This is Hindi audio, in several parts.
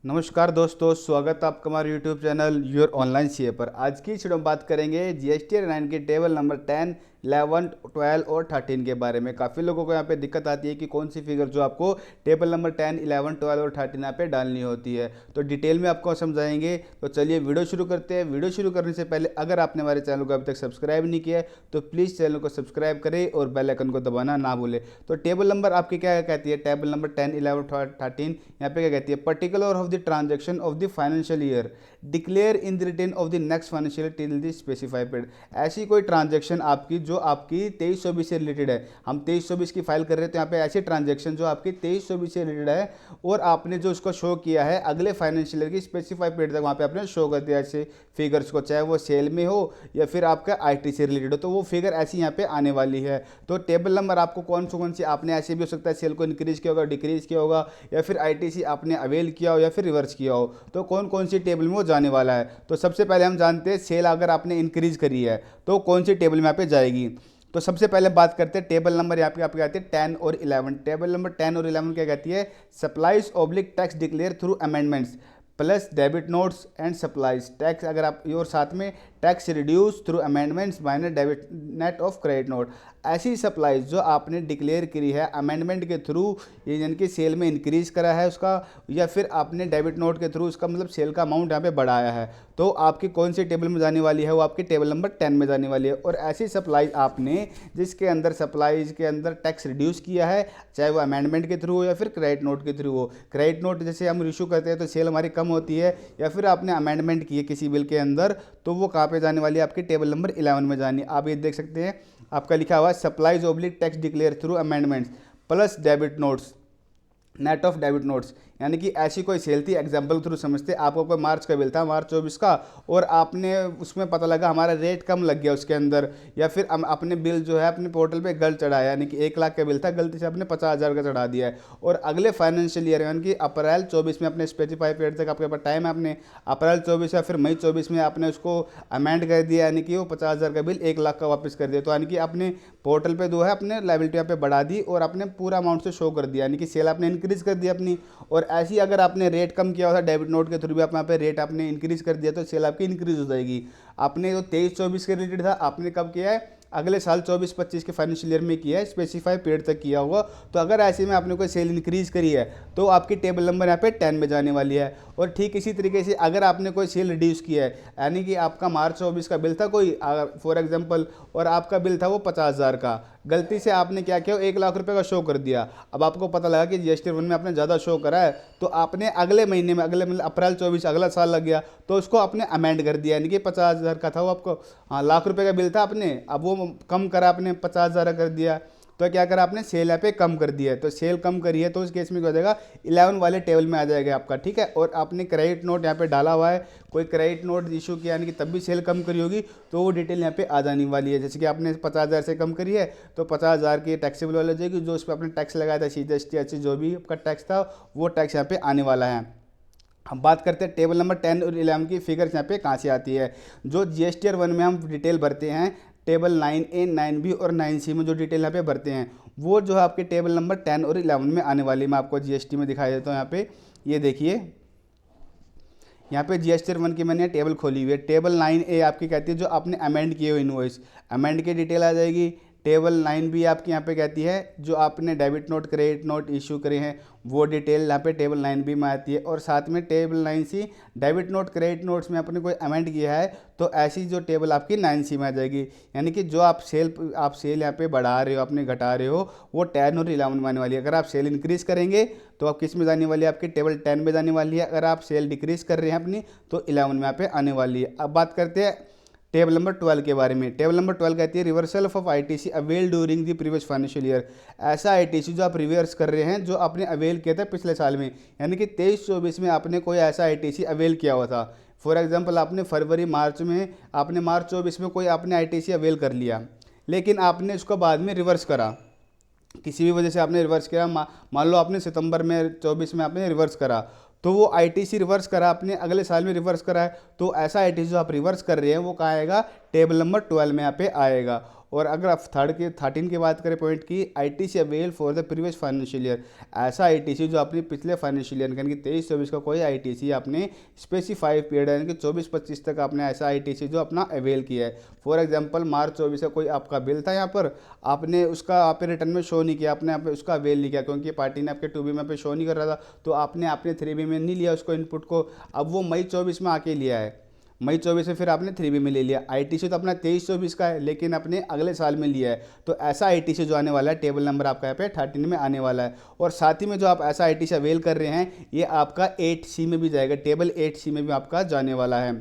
नमस्कार दोस्तों, स्वागत है आपका हमारे YouTube channel your online CA पर। आज की इस वीडियो में बात करेंगे जीएसटी 9 के टेबल नंबर 10, 11, 12 और 13 के बारे में। काफ़ी लोगों को यहाँ पे दिक्कत आती है कि कौन सी फिगर जो आपको टेबल नंबर 10, 11, 12 और 13 यहाँ पे डालनी होती है। तो डिटेल में आपको समझाएंगे। तो चलिए वीडियो शुरू करते हैं। वीडियो शुरू करने से पहले अगर आपने हमारे चैनल को अभी तक सब्सक्राइब नहीं किया है तो प्लीज़ चैनल को सब्सक्राइब करें और बेल आइकन को दबाना ना भूलें। तो टेबल नंबर आपकी क्या कहती है? टेबल नंबर 10, 11, 13 यहाँ पे क्या कहती है? Particular of the transaction of the financial year declare in the return of the next financial year till the specified period. ऐसी कोई ट्रांजेक्शन आपकी जो आपकी 23-24 से रिलेटेड है। हम 23-24 की फाइल कर रहे हैं तो यहाँ पे ऐसी ट्रांजेक्शन जो आपकी 23-24 से रिलेटेड है और आपने जो उसको शो किया है अगले फाइनेंशियल ईयर की स्पेसिफाइड पीरियड तक वहाँ पे आपने शो कर दिया ऐसे फिगर्स को, चाहे वो सेल में हो या फिर आपका आईटी से रिलेटेड हो, तो वो फिगर ऐसी यहाँ पे आने वाली है। तो टेबल नंबर आपको कौन सी आपने ऐसे भी हो सकता है सेल को इंक्रीज किया होगा, डिक्रीज किया होगा, या फिर आईटीसी आपने अवेल किया हो या फिर रिवर्स किया हो, तो कौन सी टेबल में वो जाने वाला है। तो सबसे पहले हम जानते हैं सेल अगर आपने इंक्रीज करी है तो कौन सी टेबल में यहाँ पे जाएगी। तो सबसे पहले बात करते हैं टेबल नंबर यहाँ पे आपकी आती है 10 और 11। टेबल नंबर 10 और 11 क्या कहती है? Supplies oblique tax declare through amendments plus debit notes and supplies tax, अगर आप और साथ में tax reduce through amendments minor debit net of credit note. ऐसी सप्लाईज जो आपने डिक्लेयर करी है अमेंडमेंट के थ्रू, ये यानी कि सेल में इंक्रीज करा है उसका, या फिर आपने डेबिट नोट के थ्रू उसका मतलब सेल का अमाउंट यहाँ पे बढ़ाया है, तो आपकी कौन सी टेबल में जाने वाली है? वो आपकी टेबल नंबर 10 में जाने वाली है। और ऐसी सप्लाईज आपने जिसके अंदर सप्लाईज के अंदर टैक्स रिड्यूस किया है, चाहे वो अमेंडमेंट के थ्रू हो या फिर क्रेडिट नोट के थ्रू हो। क्रेडिट नोट जैसे हम इशू करते हैं तो सेल हमारी कम होती है, या फिर आपने अमेंडमेंट की है किसी बिल के अंदर, तो वो कहाँ पे जाने वाली है? आपकी टेबल नंबर 11 में जानी है। आप ये देख सकते हैं आपका लिखा हुआ है supplies oblique tax declare through amendments plus debit notes net of debit notes. यानी कि ऐसी कोई सेल थी, एग्जाम्पल थ्रू समझते, आपको कोई मार्च का बिल था, मार्च 24 का, और आपने उसमें पता लगा हमारा रेट कम लग गया उसके अंदर, या फिर अपने बिल जो है अपने पोर्टल पे गलत चढ़ाया, यानी कि 1 लाख का बिल था, गलती से आपने 50,000 का चढ़ा दिया है, और अगले फाइनेंशियल ईयर यानी कि अप्रैल 24 में अपने स्पेसिफाई पीरियड तक आपके पास टाइम है, आपने अप्रैल 24 या फिर मई 24 में आपने उसको अमेंड कर दिया, यानी कि वो 50,000 का बिल 1 लाख का वापस कर दिया, तो यानी कि अपने पोर्टल पे जो है अपने लाइबिलिटी यहाँ पे बढ़ा दी और आपने पूरा अमाउंट से शो कर दिया, यानी कि सेल आपने इंक्रीज कर दिया अपनी। और ऐसी अगर आपने रेट कम किया होता डेबिट नोट के थ्रू भी आप यहाँ पे रेट आपने इंक्रीज कर दिया तो सेल आपकी इंक्रीज हो जाएगी। आपने जो 23-24 के रिलेटेड था आपने कब किया है? अगले साल 24-25 के फाइनेंशियल ईयर में किया है, स्पेसिफाई पीरियड तक किया होगा। तो अगर ऐसे में आपने कोई सेल इंक्रीज करी है तो आपकी टेबल नंबर यहाँ पे 10 में जाने वाली है। और ठीक इसी तरीके से अगर आपने कोई सेल रिड्यूस किया है, यानी कि आपका मार्च 24 का बिल था कोई फॉर एग्जांपल, और आपका बिल था वो 50,000 का, गलती से आपने क्या किया 1 लाख रुपए का शो कर दिया। अब आपको पता लगा कि जीएसटी 1 में आपने ज़्यादा शो करा है, तो आपने अगले महीने में, अगले मतलब अप्रैल 24 अगला साल लग गया, तो उसको आपने अमेंड कर दिया, यानी कि 50,000 का था वो आपको, हाँ लाख रुपए का बिल था आपने, अब वो कम करा आपने 50,000 कर दिया, तो क्या करा आपने? सेल यहाँ पे कम कर दिया है। तो सेल कम करी है तो उस केस में क्या हो जाएगा? 11 वाले टेबल में आ जाएगा आपका, ठीक है। और आपने क्रेडिट नोट यहाँ पे डाला हुआ है, कोई क्रेडिट नोट इशू किया यानी कि तब भी सेल कम करी होगी, तो वो डिटेल यहाँ पे आ जाने वाली है। जैसे कि आपने 50,000 से कम करी है तो 50,000 की टैक्सेबल वाली हो जाएगी, जो उस पर आपने टैक्स लगाया था CGST जो भी आपका टैक्स था वो टैक्स यहाँ पे आने वाला है। हम बात करते हैं टेबल नंबर 10 और 11 की फिगर्स यहाँ पे कहाँ से आती है। जो जीएसटी 1 में हम डिटेल भरते हैं, टेबल 9A, 9B और 9C में जो डिटेल यहाँ पे भरते हैं, वो जो है आपके टेबल नंबर 10 और 11 में आने वाली। मैं आपको जीएसटी में दिखाई देता हूँ। यहाँ पे ये देखिए, यहाँ पे जीएसटी 1 की मैंने टेबल खोली हुई है। टेबल 9A आपकी कहती है जो आपने अमेंड किए हुए इनवॉइस, अमेंड की डिटेल आ जाएगी। टेबल 9B आपकी यहाँ पे कहती है जो आपने debit note credit note issue करे हैं, वो डिटेल यहाँ पे टेबल 9B में आती है। और साथ में table 9C debit note credit notes में आपने कोई अमेंड किया है तो ऐसी जो टेबल आपकी 9C में आ जाएगी। यानी कि जो आप सेल यहाँ पे बढ़ा रहे हो, आपने घटा रहे हो, वो 10 और 11 में आने वाली है। अगर आप सेल इंक्रीज करेंगे तो आप किस में जाने वाली है? आपकी टेबल 10 में जाने वाली है। अगर आप सेल डिक्रीज कर रहे हैं अपनी तो 11 में यहाँ पे आने वाली है। अब बात करते हैं टेबल नंबर 12 के बारे में। टेबल नंबर 12 कहती है reversal of ITC avail during the previous financial year. ऐसा आईटीसी जो आप रिवर्स कर रहे हैं जो आपने अवेल किया था पिछले साल में, यानी कि 23-24 में आपने कोई ऐसा आईटीसी अवेल किया हुआ था। फॉर एग्जांपल आपने फरवरी मार्च में, आपने मार्च 24 में कोई आपने आईटीसी अवेल कर लिया, लेकिन आपने उसको बाद में रिवर्स करा, किसी भी वजह से आपने रिवर्स किया, मान लो आपने सितंबर में 24 में आपने रिवर्स करा, तो वो आईटीसी रिवर्स करा आपने अगले साल में रिवर्स करा है, तो ऐसा आईटीसी जो आप रिवर्स कर रहे हैं वो कहाँ आएगा? टेबल नंबर 12 में यहाँ पे आएगा। और अगर आप 13 की बात करें पॉइंट की, ITC avail for the previous financial year, ऐसा आईटीसी जो अपने पिछले फाइनेंशियल ईयर यानी कि 23-24 का कोई आईटीसी आपने स्पेसिफाइड पीरियड यानी कि 24-25 तक आपने ऐसा आईटीसी जो अपना अवेल किया है। फॉर एग्जांपल मार्च 24 का कोई आपका बिल था यहाँ पर, आपने उसका आप रिटर्न में शो नहीं किया, आपने आप उसका अवेल नहीं किया क्योंकि पार्टी ने आपके 2B में पे शो नहीं कर रहा था, तो आपने अपने 3B में नहीं लिया उसको इनपुट को। अब वो मई 24 में आके लिया है, मई 24 में फिर आपने 3B में ले लिया। आईटीसी तो अपना 23-24 का है लेकिन अपने अगले साल में लिया है, तो ऐसा आईटीसी जो आने वाला है टेबल नंबर आपका यहाँ पे 13 में आने वाला है। और साथ ही में जो आप ऐसा आईटीसी अवेल कर रहे हैं ये आपका 8C में भी जाएगा, टेबल 8C में भी आपका जाने वाला है।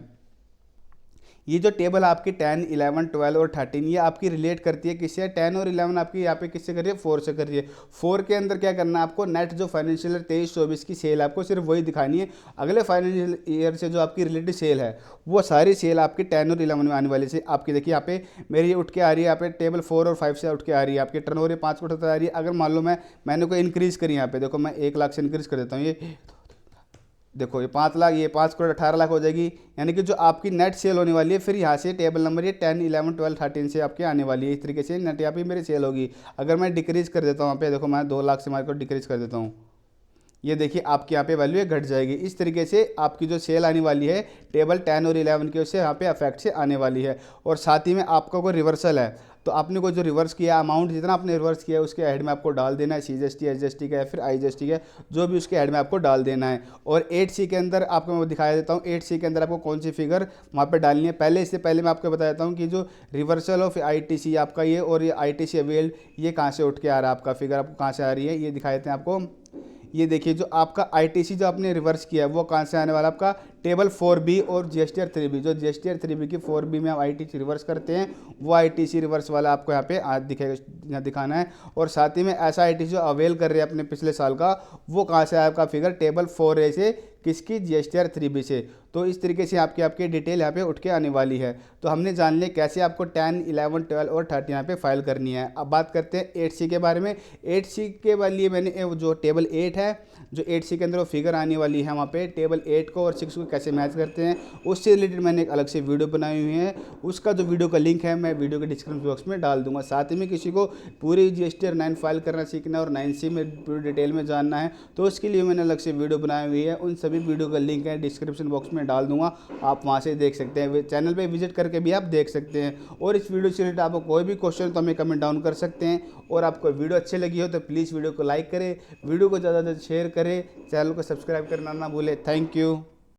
ये जो टेबल आपकी 10, 11, 12 और 13 ये आपकी रिलेट करती है किससे, 10 और 11 आपकी यहाँ पे किससे कर रही है, 4 से कर रही है। 4 के अंदर क्या करना है आपको, नेट जो फाइनेंशियल ईयर 23-24 की सेल आपको सिर्फ वही दिखानी है। अगले फाइनेंशियल ईयर से जो आपकी रिलेटेड सेल है वो सारी सेल आपकी 10 और 11 में आने वाली से आपकी देखिए यहाँ पे मेरी उठ के आ रही है, यहाँ पे टेबल 4 और 5 से उठ के आ रही है, आपकी टर्न हो रही है 5 करोड़ आ रही है। अगर मान लो मैंने कोई इंक्रीज़ करी यहाँ पे, देखो मैं 1 लाख से इंक्रीज़ कर देता हूँ, ये देखो ये 5 लाख, ये 5 करोड़ 18 लाख हो जाएगी। यानी कि जो आपकी नेट सेल होने वाली है फिर यहाँ से टेबल नंबर ये 10, 11, 12, 13 से आपके आने वाली है। इस तरीके से नेट यहाँ पे मेरी सेल होगी। अगर मैं डिक्रीज़ कर देता हूँ यहाँ पे, देखो मैं 2 लाख से मार कर डिक्रीज़ कर देता हूँ, ये देखिए आपकी यहाँ पे वैल्यू घट जाएगी। इस तरीके से आपकी जो सेल आने वाली है टेबल 10 और 11 की उससे यहाँ पे अफेक्ट से आने वाली है। और साथ ही में आपका कोई रिवर्सल है तो आपने कोई जो रिवर्स किया अमाउंट जितना आपने रिवर्स किया उसके हेड में आपको डाल देना है, CGST, SGST का या फिर IGST का, जो भी उसके हेड में आपको डाल देना है। और 8C के अंदर आपको मैं दिखा देता हूँ 8C के अंदर आपको कौन सी फिगर वहाँ पे डालनी है। इससे पहले मैं आपको बता देता हूँ कि जो रिवर्सल ऑफ ITC आपका ये और ये ITC अवेल्ड ये कहाँ से उठ के आ रहा है, आपका फिगर आपको कहाँ से आ रही है ये दिखा देते हैं आपको। ये देखिए जो आपका आईटीसी जो आपने रिवर्स किया है वो कहाँ से आने वाला, आपका टेबल 4B और GSTR 3B, जो GSTR 3B की 4B में आप आईटीसी रिवर्स करते हैं वो आईटीसी रिवर्स वाला आपको यहाँ पे आज दिखेगा, दिखाना है। और साथ ही में ऐसा आईटीसी जो अवेल कर रहे हैं अपने पिछले साल का वो कहाँ से आया आपका फिगर, टेबल 4A से, किसकी, GSTR 3B से। तो इस तरीके से आपकी डिटेल यहाँ पे उठ के आने वाली है। तो हमने जान लिया कैसे आपको 10, 11, 12 और 13 यहाँ पे फाइल करनी है। अब बात करते हैं 8C के बारे में। 8C के लिए मैंने जो टेबल 8 है, जो 8C के अंदर वो फिगर आने वाली है वहाँ पे टेबल 8 को और 6 को कैसे मैच करते हैं उससे रिलेटेड मैंने एक अलग से वीडियो बनाई हुई है। उसका जो वीडियो का लिंक है मैं वीडियो के डिस्क्रिप्शन बॉक्स में डाल दूंगा। साथ ही में किसी को पूरी GSTR 9 फाइल करना सीखना और 9C में पूरी डिटेल में जानना है तो उसके लिए मैंने अलग से वीडियो बनाई हुई है। उन सभी वीडियो का लिंक है डिस्क्रिप्शन बॉक्स में डाल दूंगा, आप वहाँ से देख सकते हैं। चैनल पे विजिट करके भी आप देख सकते हैं। और इस वीडियो से रिलेटेड आपको कोई भी क्वेश्चन तो हमें कमेंट डाउन कर सकते हैं। और आपको वीडियो अच्छी लगी हो तो प्लीज़ वीडियो को लाइक करें, वीडियो को ज़्यादा से ज़्यादा शेयर करें, चैनल को सब्सक्राइब करना ना भूलें। Thank you.